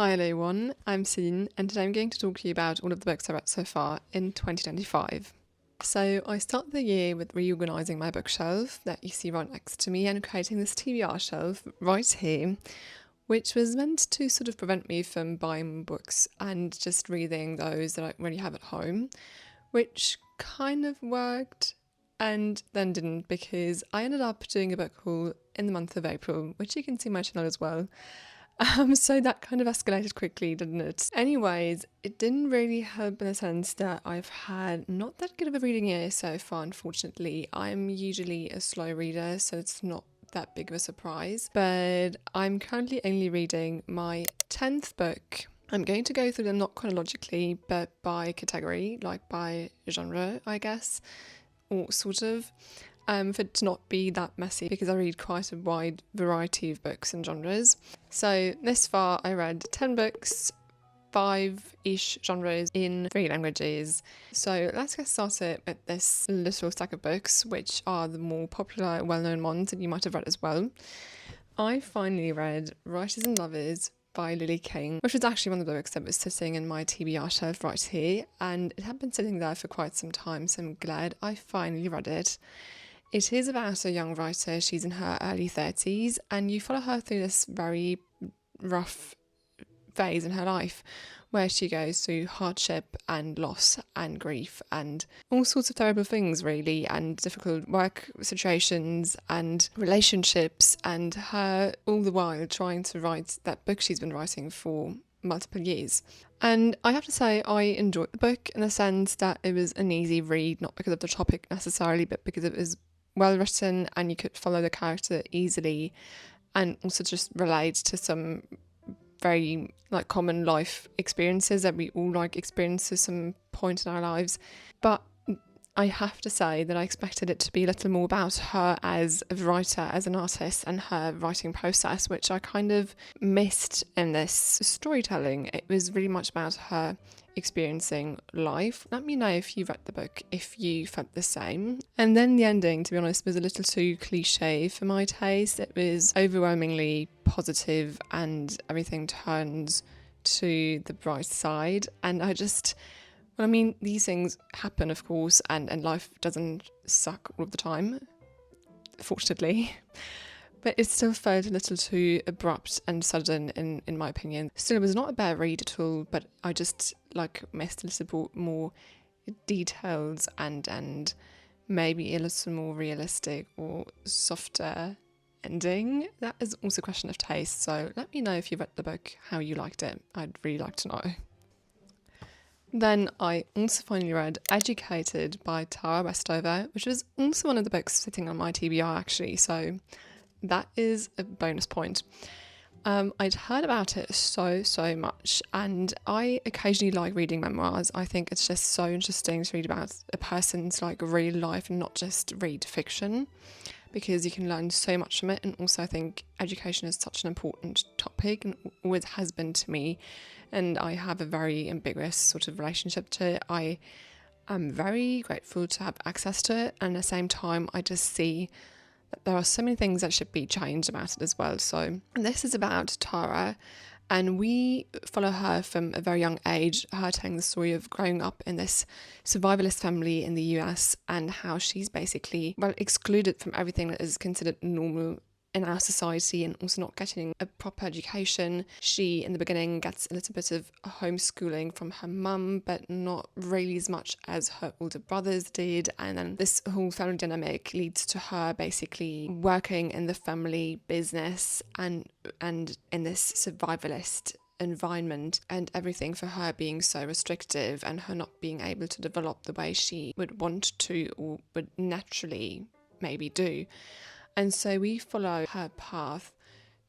Hi everyone, I'm Celine, and today I'm going to talk to you about all of the books I read so far in 2025. So I started the year with reorganising my bookshelf that you see right next to me and creating this TBR shelf right here, which was meant to sort of prevent me from buying books and just reading those that I already have at home, which kind of worked and then didn't, because I ended up doing a book haul in the month of April, which you can see on my channel as well. So that kind of escalated quickly, didn't it? Anyways, it didn't really help in the sense that I've had not that good of a reading year so far, unfortunately. I'm usually a slow reader, so it's not that big of a surprise. But I'm currently only reading my 10th book. I'm going to go through them not chronologically, but by category, like by genre, I guess, or sort of. For it to not be that messy, because I read quite a wide variety of books and genres. So this far I read 10 books, 5-ish genres in 3 languages. So let's get started with this little stack of books, which are the more popular, well-known ones that you might have read as well. I finally read Writers and Lovers by Lily King, which was actually one of the books that was sitting in my TBR shelf right here, and it had been sitting there for quite some time, so I'm glad I finally read it. It is about a young writer. She's in her early 30s, and you follow her through this very rough phase in her life where she goes through hardship and loss and grief and all sorts of terrible things, really, and difficult work situations and relationships, and her all the while trying to write that book she's been writing for multiple years. And I have to say I enjoyed the book in the sense that it was an easy read, not because of the topic necessarily, but because it was well written and you could follow the character easily, and also just relate to some very common life experiences that we all experience at some point in our lives. But I have to say that I expected it to be a little more about her as a writer, as an artist, and her writing process, which I kind of missed in this storytelling. It was really much about her experiencing life. Let me know if you read the book, if you felt the same. And then the ending, to be honest, was a little too cliche for my taste. It was overwhelmingly positive and everything turns to the bright side. And these things happen, of course, and life doesn't suck all of the time, fortunately. But it still felt a little too abrupt and sudden, in my opinion. Still, it was not a bad read at all, but I just missed a little bit more details and maybe a little more realistic or softer ending. That is also a question of taste, so let me know if you read the book, how you liked it. I'd really like to know. Then I also finally read Educated by Tara Westover, which was also one of the books sitting on my TBR actually, so that is a bonus point. I'd heard about it so much, and I occasionally like reading memoirs. I think it's just so interesting to read about a person's real life and not just read fiction, because you can learn so much from it. And also I think education is such an important topic and always has been to me, and I have a very ambiguous sort of relationship to it. I am very grateful to have access to it, and at the same time I just see that there are so many things that should be changed about it as well. So this is about Tara, and we follow her from a very young age, her telling the story of growing up in this survivalist family in the US, and how she's basically excluded from everything that is considered normal in our society, and also not getting a proper education. She, in the beginning, gets a little bit of homeschooling from her mum, but not really as much as her older brothers did. And then this whole family dynamic leads to her basically working in the family business and in this survivalist environment, and everything for her being so restrictive, and her not being able to develop the way she would want to or would naturally maybe do. And so we follow her path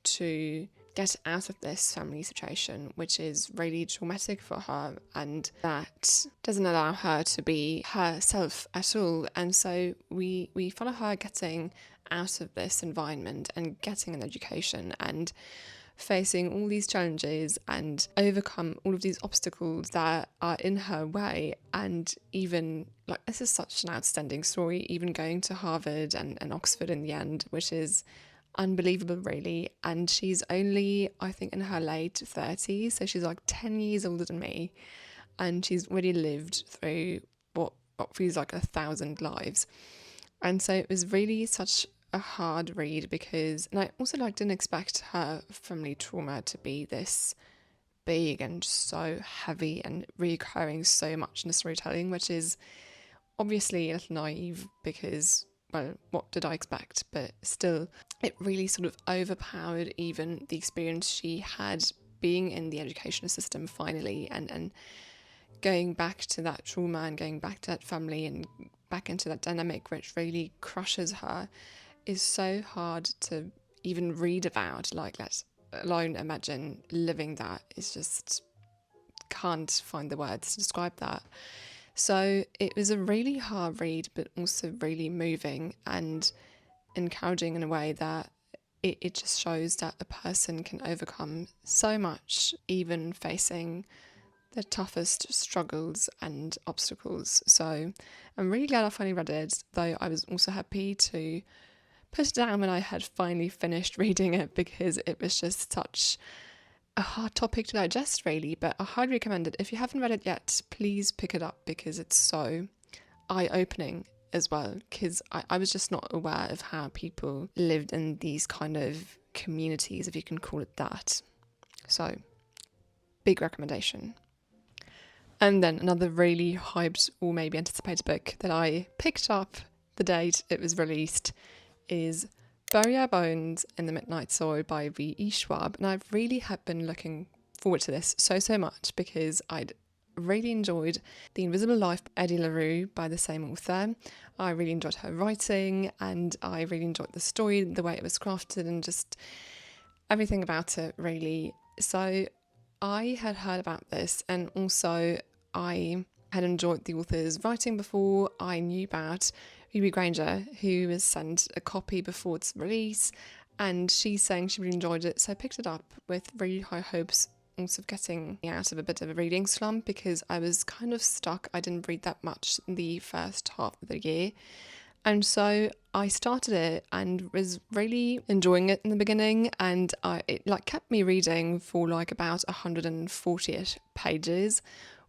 to get out of this family situation, which is really traumatic for her, and that doesn't allow her to be herself at all. And so we follow her getting out of this environment and getting an education and facing all these challenges and overcome all of these obstacles that are in her way. And even this is such an outstanding story, even going to Harvard and Oxford in the end, which is unbelievable really, and she's only, I think, in her late 30s, so she's like 10 years older than me, and she's already lived through what feels like 1,000 lives. And so it was really such a hard read because, and I also didn't expect her family trauma to be this big and so heavy and recurring so much in the storytelling, which is obviously a little naive because, well, what did I expect? But still, it really sort of overpowered even the experience she had being in the educational system finally, and going back to that trauma and going back to that family and back into that dynamic which really crushes her is so hard to even read about. Let alone imagine living that. Is just, can't find the words to describe that. So it was a really hard read, but also really moving and encouraging in a way that it just shows that a person can overcome so much, even facing the toughest struggles and obstacles. So I'm really glad I finally read it, though I was also happy to put it down when I had finally finished reading it, because it was just such a hard topic to digest really. But I highly recommend it. If you haven't read it yet, please pick it up, because it's so eye-opening as well, because I was just not aware of how people lived in these kind of communities, if you can call it that. So, big recommendation. And then another really hyped or maybe anticipated book that I picked up the date it was released is Bury Our Bones in the Midnight Soil by V.E. Schwab. And I really have been looking forward to this so much, because I'd really enjoyed The Invisible Life by Eddie LaRue by the same author. I really enjoyed her writing, and I really enjoyed the story, the way it was crafted, and just everything about it really. So I had heard about this, and also I had enjoyed the author's writing before. I knew about Ruby Granger, who was sent a copy before its release, and she's saying she really enjoyed it, so I picked it up with really high hopes, also of getting out of a bit of a reading slump, because I was kind of stuck. I didn't read that much in the first half of the year, and so I started it and was really enjoying it in the beginning, and it kept me reading for about 140-ish pages,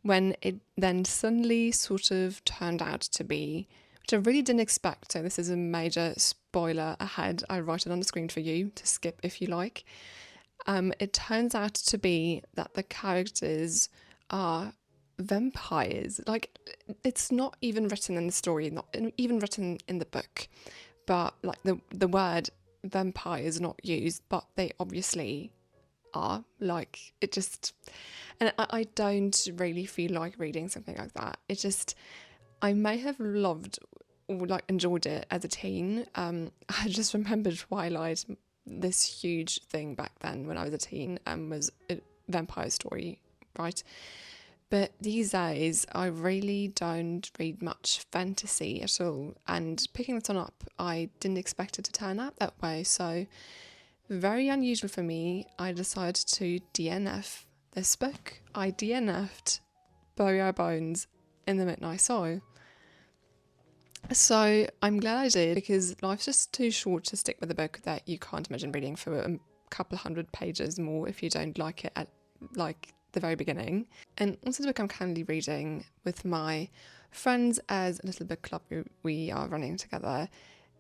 when it then suddenly sort of turned out to be, which I really didn't expect. So this is a major spoiler ahead. I write it on the screen for you to skip if you like. It turns out to be that the characters are vampires. It's not even written in the story, not even written in the book, but the word vampire is not used, but they obviously are. It just, and I don't really feel like reading something like that. It just, I may have loved or enjoyed it as a teen. I just remembered Twilight, this huge thing back then when I was a teen, was a vampire story, right? But these days I really don't read much fantasy at all, and picking this one up, I didn't expect it to turn out that way. So very unusual for me. I decided to DNF this book. I DNF'd Bury Our Bones in the Midnight Soil. So I'm glad I did, because life's just too short to stick with a book that you can't imagine reading for a couple hundred pages more if you don't like it at the very beginning. And also the book I'm currently reading with my friends as a little book club we are running together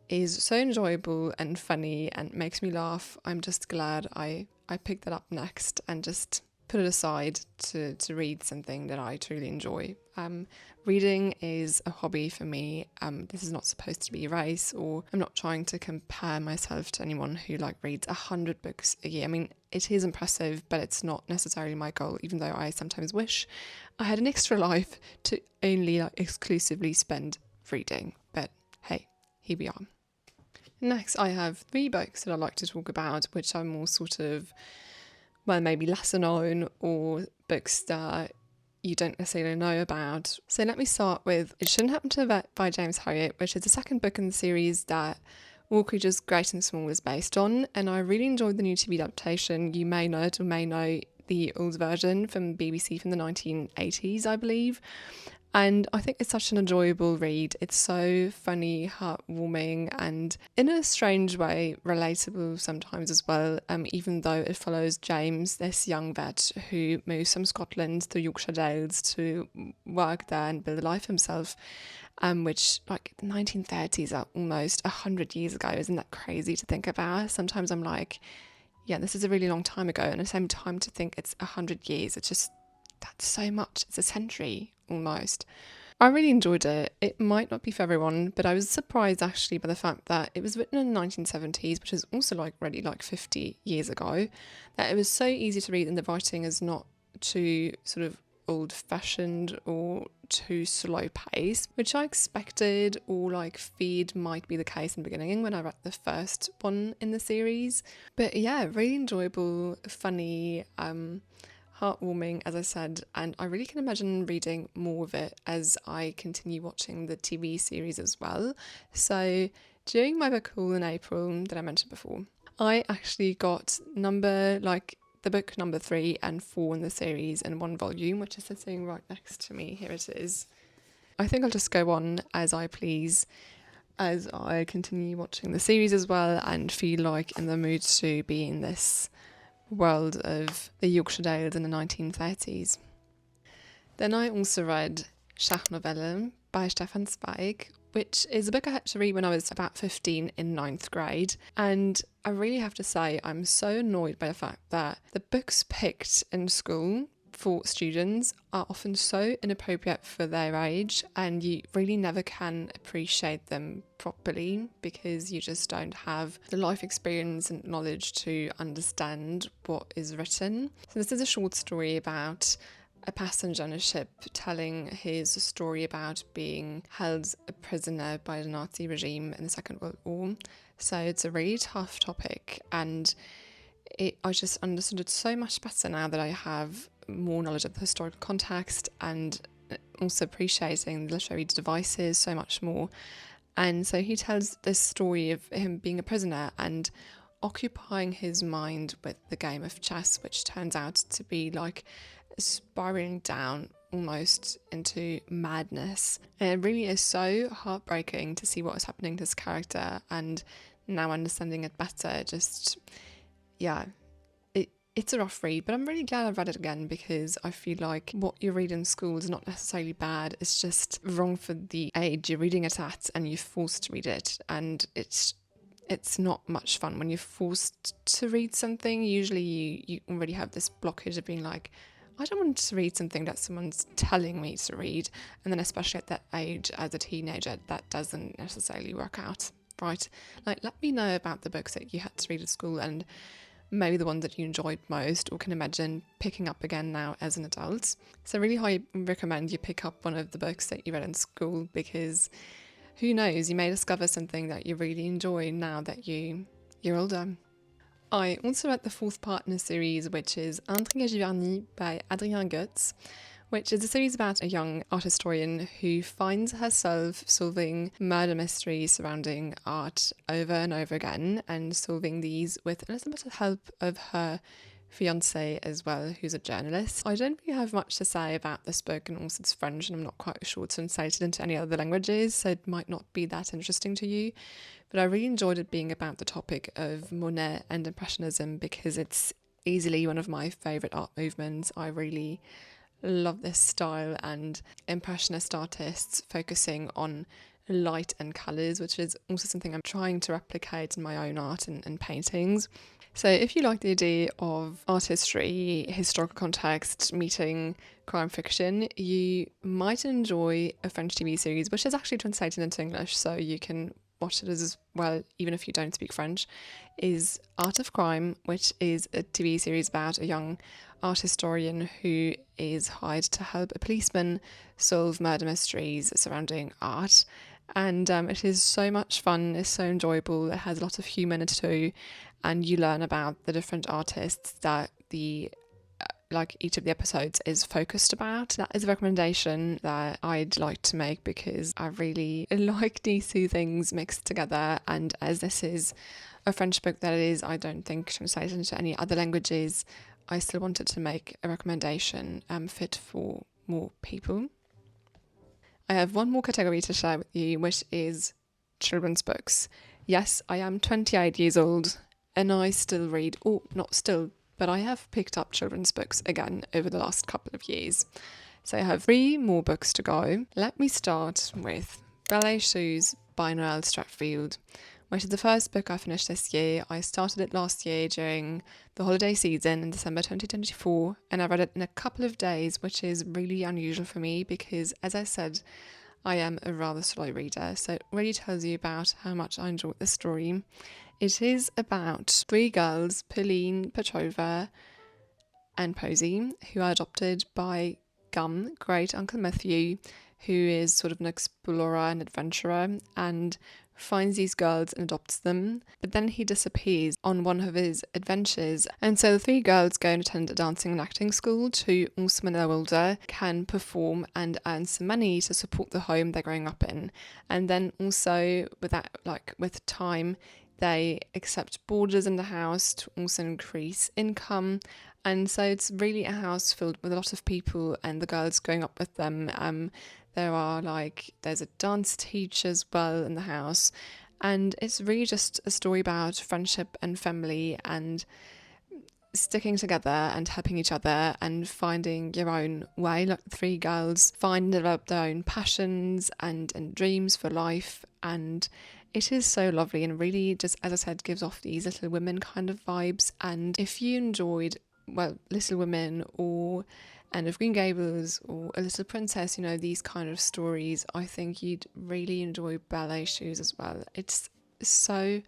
is so enjoyable and funny and makes me laugh. I'm just glad I picked that up next and just put it aside to read something that I truly enjoy. Reading is a hobby for me. This is not supposed to be a race, or I'm not trying to compare myself to anyone who reads 100 books a year. I mean, it is impressive, but it's not necessarily my goal, even though I sometimes wish I had an extra life to only exclusively spend reading. But hey, here we are. Next, I have 3 books that I'd like to talk about, which are more sort of, well, maybe lesser known, or books that you don't necessarily know about. So let me start with It Shouldn't Happen to a Vet by James Herriot, which is the second book in the series that All Creatures Great and Small is based on, and I really enjoyed the new TV adaptation. You may know it or may know the old version from BBC from the 1980s, I believe. And I think it's such an enjoyable read. It's so funny, heartwarming, and in a strange way, relatable sometimes as well, even though it follows James, this young vet who moves from Scotland to Yorkshire Dales to work there and build a life himself, which, like, the 1930s are almost 100 years ago. Isn't that crazy to think about? Sometimes I'm like, yeah, this is a really long time ago, and at the same time to think it's 100 years, it's just, that's so much. It's a century almost. I really enjoyed it. It might not be for everyone, but I was surprised actually by the fact that it was written in the 1970s, which is also like really like 50 years ago, that it was so easy to read and the writing is not too sort of old-fashioned or too slow paced, which I expected or like feared might be the case in the beginning when I read the first one in the series. But yeah, really enjoyable, funny, heartwarming, as I said, and I really can imagine reading more of it as I continue watching the TV series as well. So during my book haul in April that I mentioned before, I actually got the book number 3 and 4 in the series in one volume, which is sitting right next to me. Here it is. I think I'll just go on as I please as I continue watching the series as well and feel like in the mood to be in this world of the Yorkshire Dales in the 1930s. Then I also read Schachnovelle by Stefan Zweig, which is a book I had to read when I was about 15 in 9th grade. And I really have to say I'm so annoyed by the fact that the books picked in school for students are often so inappropriate for their age, and you really never can appreciate them properly because you just don't have the life experience and knowledge to understand what is written. So this is a short story about a passenger on a ship telling his story about being held a prisoner by the Nazi regime in the Second World War. So it's a really tough topic, and I just understood it so much better now that I have more knowledge of the historical context and also appreciating the literary devices so much more. And so he tells this story of him being a prisoner and occupying his mind with the game of chess, which turns out to be like spiraling down almost into madness. And it really is so heartbreaking to see what is happening to this character, and now understanding it better, just, yeah, it's a rough read, but I'm really glad I've read it again because I feel like what you read in school is not necessarily bad. It's just wrong for the age you're reading it at, and you're forced to read it. And it's not much fun when you're forced to read something. Usually you already have this blockage of being like, I don't want to read something that someone's telling me to read. And then especially at that age as a teenager, that doesn't necessarily work out, right? Like, let me know about the books that you had to read at school and maybe the ones that you enjoyed most or can imagine picking up again now as an adult. So really highly recommend you pick up one of the books that you read in school, because who knows, you may discover something that you really enjoy now that you're older. I also read the 4th part in a series, which is Intrigue Giverny by Adrien Goetz, which is a series about a young art historian who finds herself solving murder mysteries surrounding art over and over again, and solving these with a little bit of help of her fiancé as well, who's a journalist. I don't really have much to say about this book, and also it's French and I'm not quite sure to translate it into any other languages, so it might not be that interesting to you. But I really enjoyed it being about the topic of Monet and Impressionism because it's easily one of my favourite art movements. I really love this style, and Impressionist artists focusing on light and colours, which is also something I'm trying to replicate in my own art and paintings. So if you like the idea of art history, historical context, meeting crime fiction, you might enjoy a French TV series, which is actually translated into English, so you can watch it as well, even if you don't speak French, is Art of Crime, which is a TV series about a young art historian who is hired to help a policeman solve murder mysteries surrounding art. And it is so much fun, it's so enjoyable, it has a lot of humour in it too, and you learn about the different artists that each of the episodes is focused about. That is a recommendation that I'd like to make because I really like these two things mixed together, and as this is a French book that is, I don't think, translated into any other languages, I still wanted to make a recommendation fit for more people. I have one more category to share with you, which is children's books. Yes, I am 28 years old and I still read, or not still, but I have picked up children's books again over the last couple of years. So I have 3 more books to go. Let me start with Ballet Shoes by Noel Streatfield, which is the first book I finished this year. I started it last year during the holiday season in December 2024, and I read it in a couple of days, which is really unusual for me because, as I said, I am a rather slow reader, so it really tells you about how much I enjoyed the story. It is about 3 girls, Pauline, Petrova, and Posy, who are adopted by Gum, great Uncle Matthew, who is sort of an explorer and adventurer, and finds these girls and adopts them. But then he disappears on one of his adventures, and so the 3 girls go and attend a dancing and acting school to, also when they're older, can perform and earn some money to support the home they're growing up in. And then also with that, with time, they accept boarders in the house to also increase income. And so it's really a house filled with a lot of people and the girls growing up with them. There's a dance teacher as well in the house. And it's really just a story about friendship and family and sticking together and helping each other and finding your own way. Like the 3 girls find and develop their own passions and dreams for life. And it is so lovely and really just, as I said, gives off these Little Women kind of vibes. And if you enjoyed Little Women or Anne of Green Gables or A Little Princess, these kind of stories, I think you'd really enjoy Ballet Shoes as well. It's so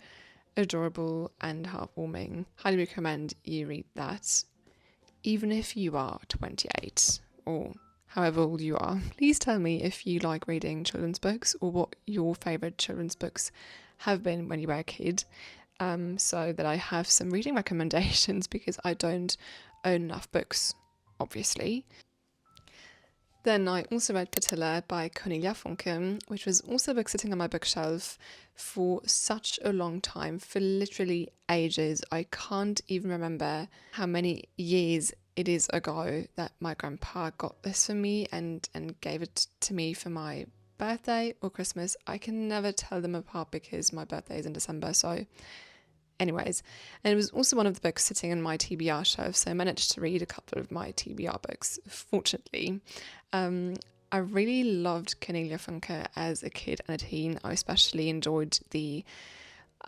adorable and heartwarming. Highly recommend you read that, even if you are 28 or however old you are. Please tell me if you like reading children's books or what your favourite children's books have been when you were a kid. So that I have some reading recommendations because I don't own enough books, obviously. Then I also read Potilla by Cornelia Funke, which was also a book sitting on my bookshelf for such a long time, for literally ages. I can't even remember how many years it is ago that my grandpa got this for me and gave it to me for my birthday or Christmas. I can never tell them apart because my birthday is in December, so anyways. And it was also one of the books sitting on my TBR shelf, so I managed to read a couple of my TBR books, fortunately. I really loved Cornelia Funke as a kid and a teen. I especially enjoyed the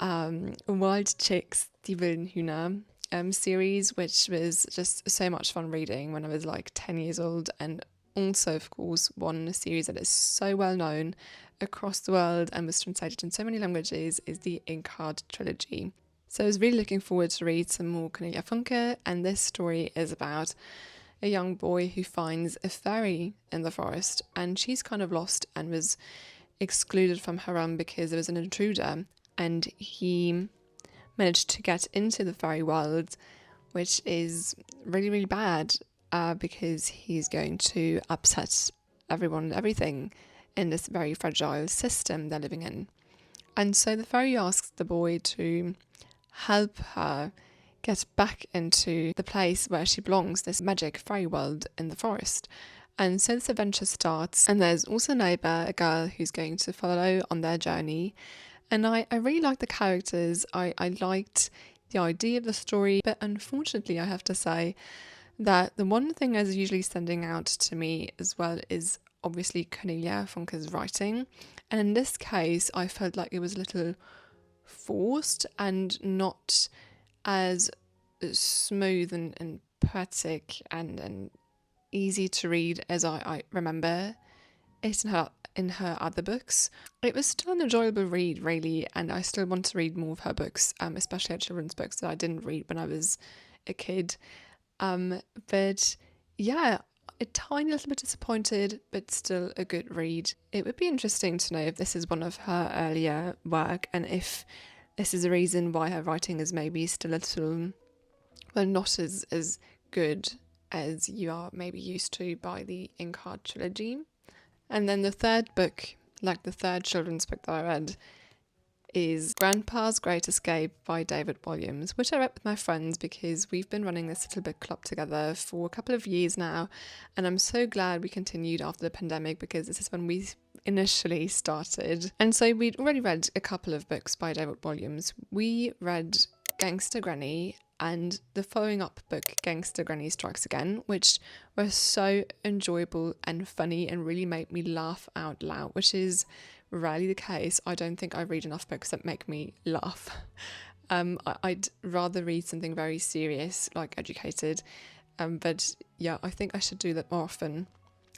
Wild Chicks, Die Wilden Hühner series, which was just so much fun reading when I was 10 years old. And also, of course, one series that is so well known across the world and was translated in so many languages is the Intrigue trilogy. So I was really looking forward to read some more Cornelia Funke, and this story is about a young boy who finds a fairy in the forest, and she's kind of lost and was excluded from her realm because there was an intruder, and he managed to get into the fairy world, which is really, really bad because he's going to upset everyone and everything in this very fragile system they're living in. And so the fairy asks the boy to help her get back into the place where she belongs, this magic fairy world in the forest. And so this adventure starts, and there's also a neighbour, a girl who's going to follow on their journey. And I really liked the characters, I liked the idea of the story, but unfortunately I have to say that the one thing that's usually standing out to me as well is obviously Cornelia Funke's writing. And in this case, I felt like it was a little forced and not as smooth and poetic and easy to read as I remember it in her other books. It was still an enjoyable read, really, and I still want to read more of her books, especially her children's books that I didn't read when I was a kid. But yeah, a tiny little bit disappointed, but still a good read. It would be interesting to know if this is one of her earlier work and if this is a reason why her writing is maybe still a little, not as good as you are maybe used to by the Intrigue trilogy. And then the third book, the third children's book that I read, is Grandpa's Great Escape by David Walliams, which I read with my friends because we've been running this little book club together for a couple of years now, and I'm so glad we continued after the pandemic because this is when we initially started. And so we'd already read a couple of books by David Walliams. We read Gangster Granny and the following up book, Gangster Granny Strikes Again, which were so enjoyable and funny and really made me laugh out loud, which is rarely the case. I don't think I read enough books that make me laugh. I'd rather read something very serious, like Educated, but yeah, I think I should do that more often.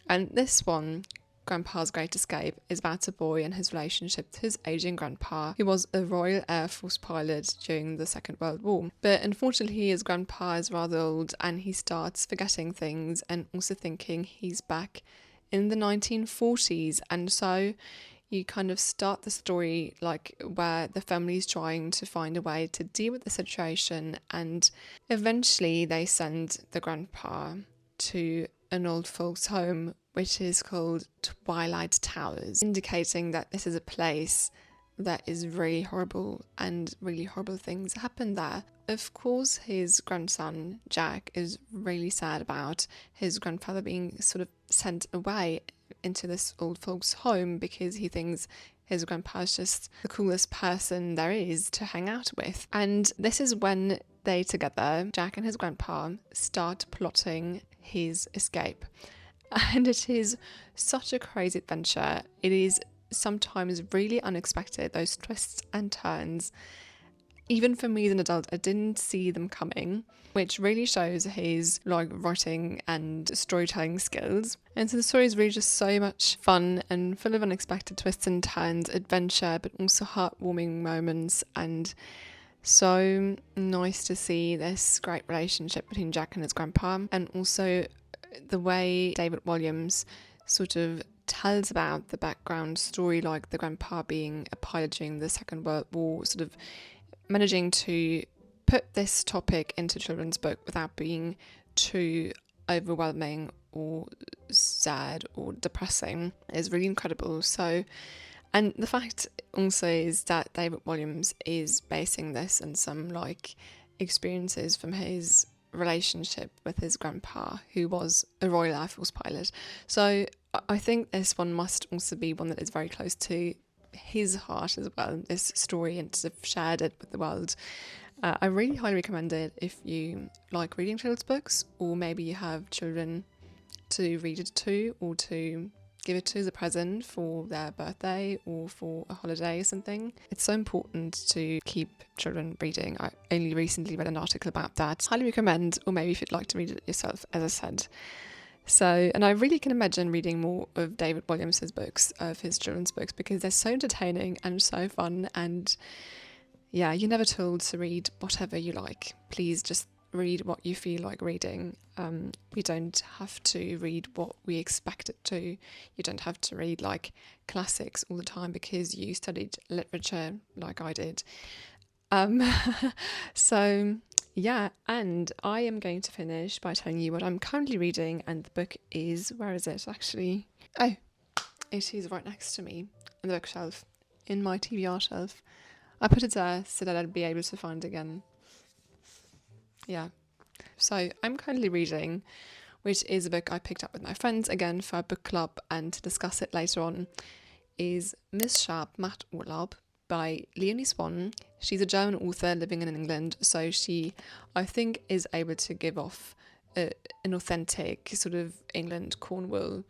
And this one, Grandpa's Great Escape, is about a boy and his relationship to his aging grandpa, who was a Royal Air Force pilot during the Second World War. But unfortunately, his grandpa is rather old and he starts forgetting things and also thinking he's back in the 1940s. And so you kind of start the story like where the family's trying to find a way to deal with the situation, and eventually they send the grandpa to an old folks home which is called Twilight Towers, indicating that this is a place that is really horrible and really horrible things happen there. Of course, his grandson Jack is really sad about his grandfather being sort of sent away into this old folks home because he thinks his grandpa is just the coolest person there is to hang out with. And this is when they together, Jack and his grandpa, start plotting his escape. And it is such a crazy adventure. It is sometimes really unexpected, those twists and turns. Even for me as an adult, I didn't see them coming, which really shows his writing and storytelling skills. And so the story is really just so much fun and full of unexpected twists and turns, adventure, but also heartwarming moments, and so nice to see this great relationship between Jack and his grandpa, and also the way David Walliams sort of tells about the background story, like the grandpa being a pilot during the Second World War, sort of managing to put this topic into a children's book without being too overwhelming or sad or depressing is really incredible. So, and the fact also is that David Walliams is basing this on some experiences from his relationship with his grandpa, who was a Royal Air Force pilot. So I think this one must also be one that is very close to his heart as well, this story, and to have shared it with the world. I really highly recommend it if you like reading children's books, or maybe you have children to read it to, or to give it to as a present for their birthday or for a holiday or something. It's so important to keep children reading. I only recently read an article about that. Highly recommend, or maybe if you'd like to read it yourself, as I said. So, and I really can imagine reading more of David Walliams' books, of his children's books, because they're so entertaining and so fun. And yeah, you're never told to read whatever you like. Please just read what you feel like reading. We don't have to read what we expect it to. You don't have to read classics all the time because you studied literature like I did. So yeah, and I am going to finish by telling you what I'm currently reading, and the book is, where is it actually? Oh, it is right next to me on the bookshelf, in my TBR shelf. I put it there so that I'd be able to find it again. Yeah, so I'm currently reading, which is a book I picked up with my friends again for a book club and to discuss it later on, is Miss Sharp, Macht, Urlaub by Leonie Swann. She's a German author living in England, so she, I think, is able to give off an authentic sort of England, Cornwall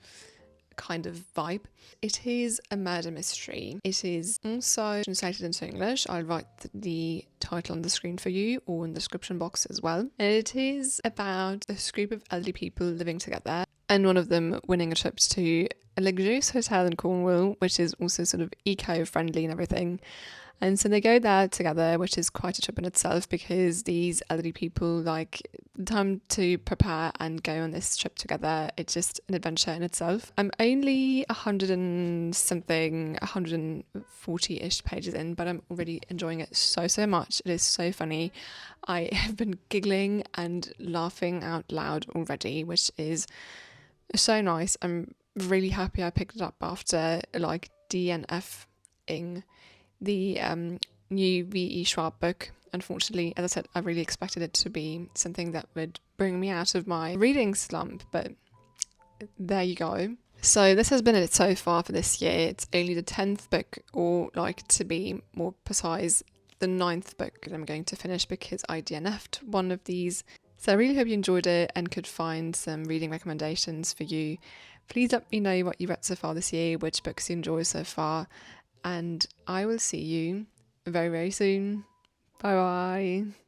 kind of vibe. It is a murder mystery. It is also translated into English. I'll write the title on the screen for you, or in the description box as well. And it is about this group of elderly people living together, and one of them winning a trip to a luxurious hotel in Cornwall, which is also sort of eco-friendly and everything. And so they go there together, which is quite a trip in itself, because these elderly people like time to prepare and go on this trip together. It's just an adventure in itself. I'm only 140-ish pages in, but I'm already enjoying it so much. It is so funny. I have been giggling and laughing out loud already, which is so nice. I'm really happy I picked it up after DNFing the new V.E. Schwab book. Unfortunately, as I said, I really expected it to be something that would bring me out of my reading slump, but there you go. So this has been it so far for this year. It's only the 10th book, or like to be more precise, the 9th book that I'm going to finish because I DNF'd one of these. So I really hope you enjoyed it and could find some reading recommendations for you. Please let me know what you read so far this year, which books you enjoyed so far, and I will see you very, very soon. Bye bye.